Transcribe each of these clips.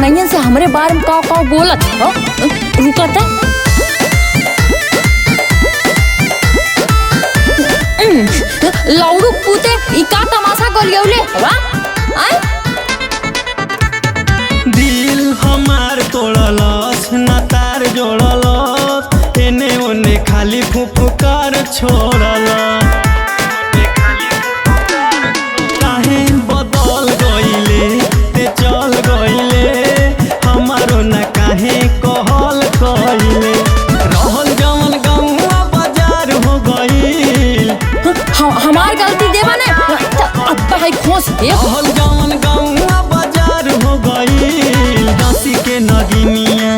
कन्हैया से हमरे बारे में का बोलत हो। रुकत लौड़ू पूते ई का तमाशा करियौले हवा आय। दिल हमार तोड़लस ना तार जोड़लस एने ओने खाली फुफकार छोड़लस। काहे बदल गइले ते चल गइले हमारो ना काहे कहल कइले रहल जवन गौवा बाजार हो गइल। हमार गलती देवा ने अब है खोस रहल जवन गौवा बाजार हो गइल। दसी के नगिनिया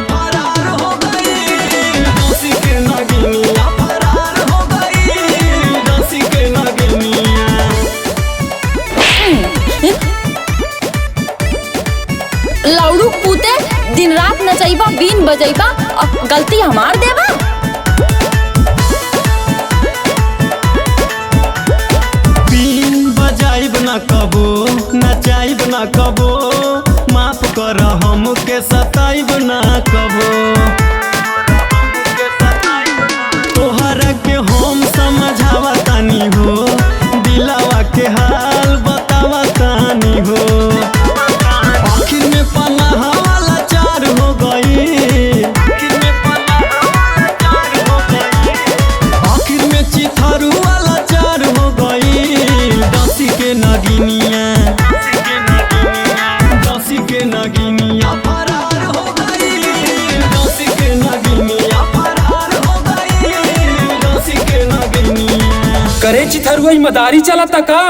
फरार हो गइल। दसी के नगिनिया फरार हो गइल। दसी के नगिनिया लौड़ू पूते दिन रात नचैबा बीन बजैबा गलती हमार देवा। बीन बजाइब ना कबो नचाइब ना कबो माफ कर हमके सताइब ना कबो। तोहरा के हम समझावा तानी हो दिलावा के हाल बतावा तानी हो। आखिर में पनाह वाला चार हो गई। आखिर में चिथारू वाला चार हो गई। दसी के नगिनिया फरार हो गई। दसी के नगिनिया फरार हो गई। दसी के नगिनिया करे चिथरुआ मदारी चलता का।